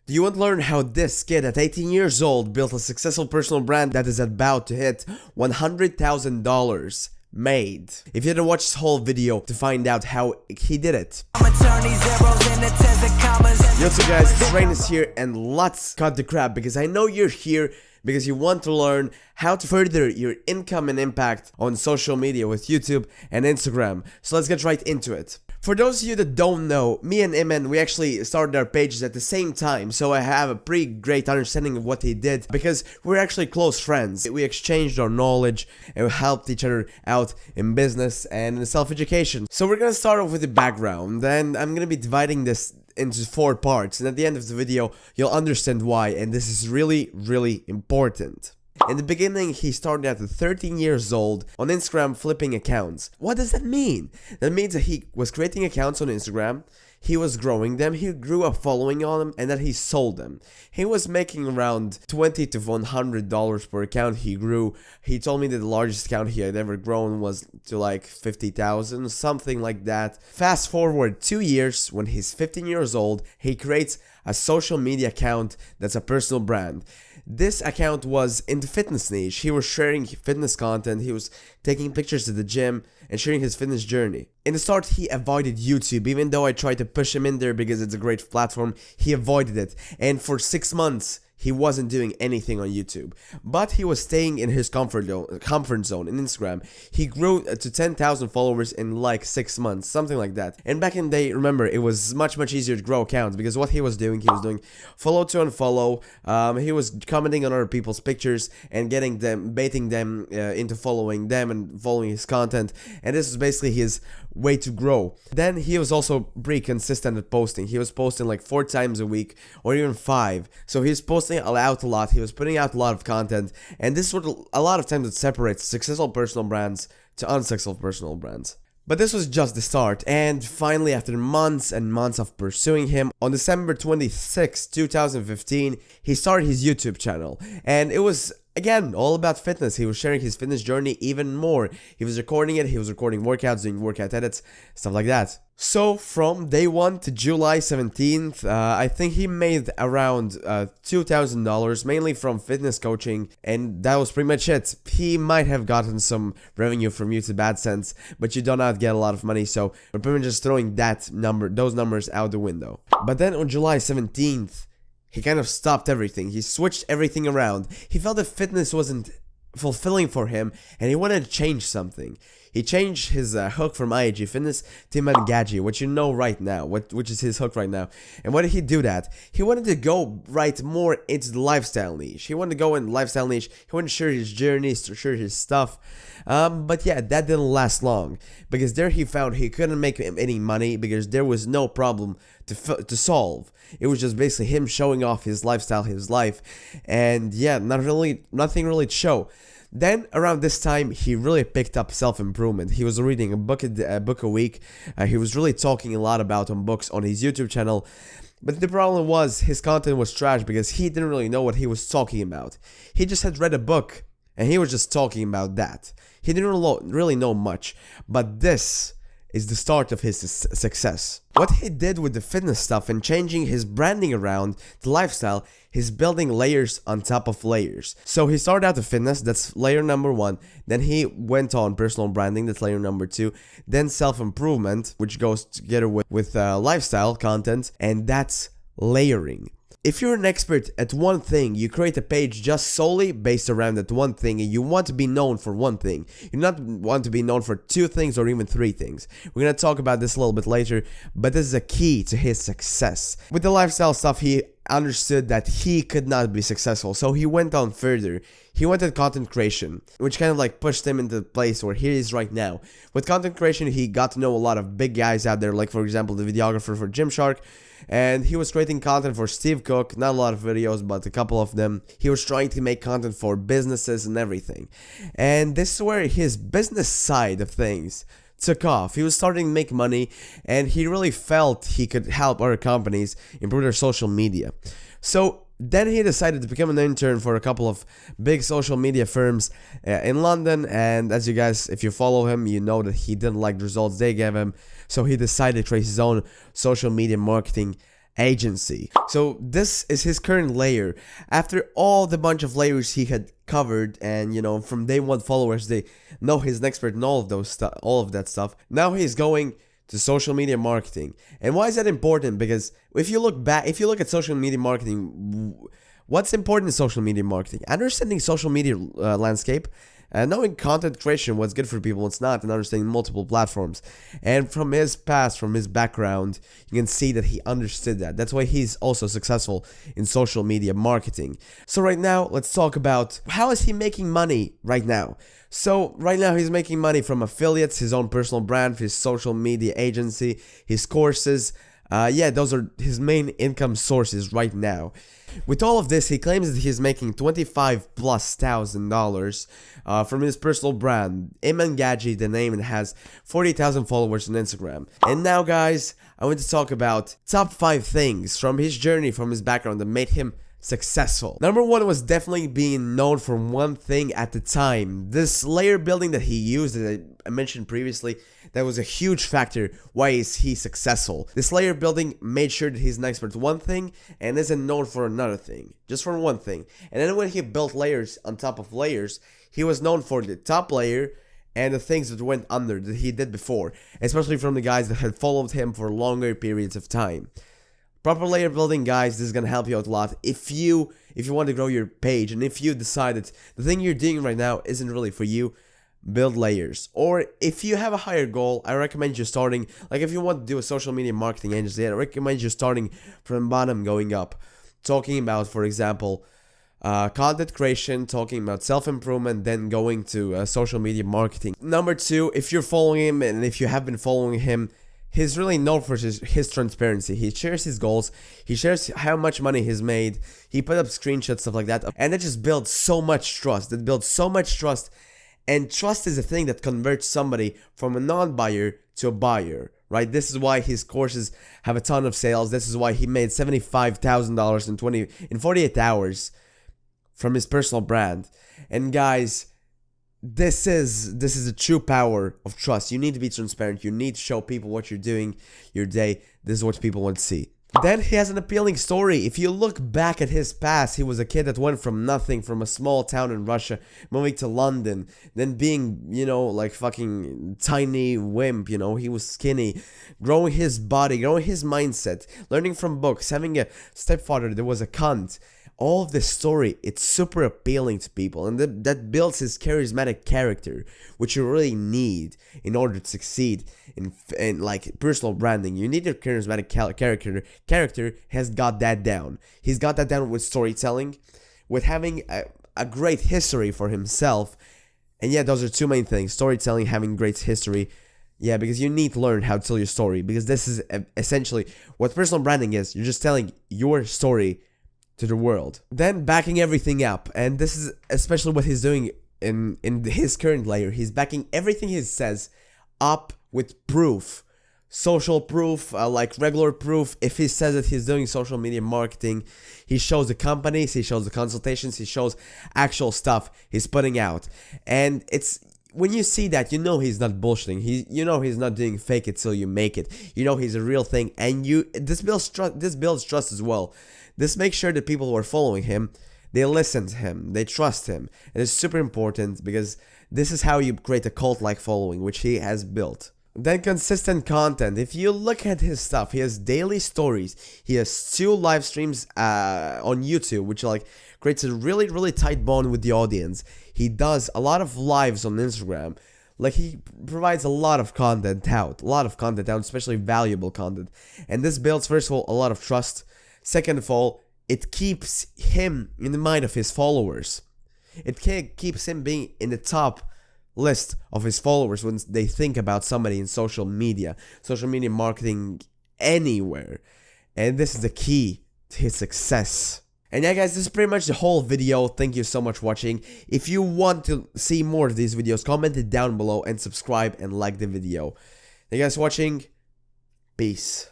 Do you want to learn how this kid at 18 years old built a successful personal brand that is about to hit $100,000 made? If you didn't watch this whole video to find out how he did it. Yo, so guys, it's Reinis here, and let's cut the crap because I know you're here because you want to learn how to further your income and impact on social media with YouTube and Instagram. So let's get right into it. For those of you that don't know, me and Iman, we actually started our pages at the same time, so I have a pretty great understanding of what he did because we're actually close friends. We exchanged our knowledge and we helped each other out in business and in self-education. So we're gonna start off with the background, and I'm gonna be dividing this into 4 parts, and at the end of the video you'll understand why, and this is really important. In the beginning, he started at 13 years old on Instagram flipping accounts. What does that mean? That means that he was creating accounts on Instagram, he was growing them, he grew a following on them, and then he sold them. He was making around $20 to $100 per account he grew. He told me that the largest account he had ever grown was to like 50,000, something like that. Fast forward 2 years, when he's 15 years old, he creates a social media account that's a personal brand. This account was in the fitness niche. He was sharing fitness content, he was taking pictures at the gym and sharing his fitness journey. In the start, he avoided YouTube, even though I tried to push him in there because it's a great platform. He avoided it, and for 6 months he wasn't doing anything on YouTube, but he was staying in his comfort zone in Instagram. He grew to 10,000 followers in like 6 months, something like that. And back in the day, remember, it was much easier to grow accounts because what he was doing follow to unfollow. He was commenting on other people's pictures and getting them, baiting them into following them and following his content. And this is basically his way to grow. Then he was also pretty consistent at posting. He was posting like 4 times a week or even 5. So he was posting out a lot. He was putting out a lot of content, and this is what a lot of times it separates successful personal brands to unsuccessful personal brands. But this was just the start, and finally, after months and months of pursuing him, on December 26, 2015, he started his YouTube channel, and it was again all about fitness. He was sharing his fitness journey even more. He was recording it, he was recording workouts, doing workout edits, stuff like that. So from day 1 to July 17th, I think he made around $2,000, mainly from fitness coaching, and that was pretty much it. He might have gotten some revenue from YouTube AdSense, but you do not get a lot of money, so we're pretty much just throwing those numbers out the window. But then on July 17th, he kind of stopped everything. He switched everything around. He felt that fitness wasn't fulfilling for him, and he wanted to change something. He changed his hook from IAG Fitness to Iman Gadzhi, which you know right now, which is his hook right now. And why did he do that? He wanted to go right more into the lifestyle niche. He wanted to go in the lifestyle niche. He wanted to share his journeys, to share his stuff. But yeah, that didn't last long because there he found he couldn't make any money because there was no problem to solve. It was just basically him showing off his lifestyle, his life, and yeah, nothing really to show. Then around this time, he really picked up self-improvement. He was reading a book a week. He was really talking a lot about books on his YouTube channel. But the problem was his content was trash because he didn't really know what he was talking about. He just had read a book and he was just talking about that. He didn't really know much, but this is the start of his success. What he did with the fitness stuff and changing his branding around the lifestyle, he's building layers on top of layers. So he started out with fitness, that's layer number 1. Then he went on personal branding, that's layer number 2. Then self-improvement, which goes together with lifestyle content, and that's layering. If you're an expert at one thing, you create a page just solely based around that one thing, and you want to be known for one thing. You do not want to be known for 2 things or even 3 things. We're going to talk about this a little bit later, but this is a key to his success. With the lifestyle stuff, he understood that he could not be successful, so he went on further. He went to content creation, which kind of like pushed him into the place where he is right now. With content creation, he got to know a lot of big guys out there, like for example the videographer for Gymshark, and he was creating content for Steve Cook, not a lot of videos, but a couple of them. He was trying to make content for businesses and everything, and this is where his business side of things took off. He was starting to make money, and he really felt he could help other companies improve their social media. So then he decided to become an intern for a couple of big social media firms in London, and as you guys, if you follow him, you know that he didn't like the results they gave him, so he decided to create his own social media marketing agency. So this is his current layer. After all the bunch of layers he had covered, and you know, from day one followers, they know he's an expert in all of those stuff, all of that stuff. Now he's going to social media marketing. And why is that important? Because if you look back, if you look at social media marketing, what's important in social media marketing? Understanding social media landscape, knowing content creation, what's good for people, what's not, and understanding multiple platforms. And from his past, from his background, you can see that he understood that. That's why he's also successful in social media marketing. So right now, let's talk about how is he making money right now. So right now he's making money from affiliates, his own personal brand, his social media agency, his courses. Yeah, those are his main income sources right now. With all of this, he claims that he's making $25,000+ from his personal brand, Iman Gadzhi, the name, and has 40,000 followers on Instagram. And now, guys, I want to talk about top 5 things from his journey, from his background that made him successful. Number 1 was definitely being known for one thing at the time. This layer building that he used, that I mentioned previously, that was a huge factor why is he successful. This layer building made sure that he's an expert at one thing and isn't known for another thing, just for one thing. And then when he built layers on top of layers, he was known for the top layer and the things that went under that he did before, especially from the guys that had followed him for longer periods of time. Proper layer building, guys, this is gonna help you out a lot if you want to grow your page, and if you decide that the thing you're doing right now isn't really for you, build layers. Or if you have a higher goal, I recommend you starting, like if you want to do a social media marketing agency, I recommend you starting from bottom going up, talking about, for example, content creation, talking about self-improvement, then going to social media marketing. Number 2, if you're following him, and if you have been following him, he's really known for his transparency. He shares his goals. He shares how much money he's made. He put up screenshots, stuff like that. And that just builds so much trust. That builds so much trust. And trust is a thing that converts somebody from a non-buyer to a buyer, right? This is why his courses have a ton of sales. This is why he made $75,000 in 48 hours from his personal brand. And guys, this is the true power of trust. You need to be transparent. You need to show people what you're doing, your day. This is what people want to see. Then he has an appealing story. If you look back at his past, he was a kid that went from nothing, from a small town in Russia, moving to London, then being, you know, like fucking tiny wimp, you know, he was skinny, growing his body, growing his mindset, learning from books, having a stepfather that was a cunt. All of this story, it's super appealing to people, and that builds his charismatic character, which you really need in order to succeed in like personal branding. You need a charismatic character has got that down. He's got that down with storytelling, with having a great history for himself. And yeah, those are 2 main things: storytelling, having great history. Yeah, because you need to learn how to tell your story, because this is essentially what personal branding is. You're just telling your story to the world. Then backing everything up, and this is especially what he's doing in his current layer. He's backing everything he says up with proof, social proof, like regular proof. If he says that he's doing social media marketing, he shows the companies, he shows the consultations, he shows actual stuff he's putting out. And it's when you see that, you know he's not bullshitting. You know he's not doing fake it till you make it. You know he's a real thing, and this builds trust as well. This makes sure that people who are following him, they listen to him, they trust him. And it's super important because this is how you create a cult-like following, which he has built. Then consistent content. If you look at his stuff, he has daily stories. He has 2 live streams on YouTube, which like creates a really, really tight bond with the audience. He does a lot of lives on Instagram. Like, he provides a lot of content out, especially valuable content. And this builds, first of all, a lot of trust. Second of all, it keeps him in the mind of his followers. It keeps him being in the top list of his followers when they think about somebody in social media marketing, anywhere. And this is the key to his success. And yeah, guys, this is pretty much the whole video. Thank you so much for watching. If you want to see more of these videos, comment it down below and subscribe and like the video. Thank you guys for watching. Peace.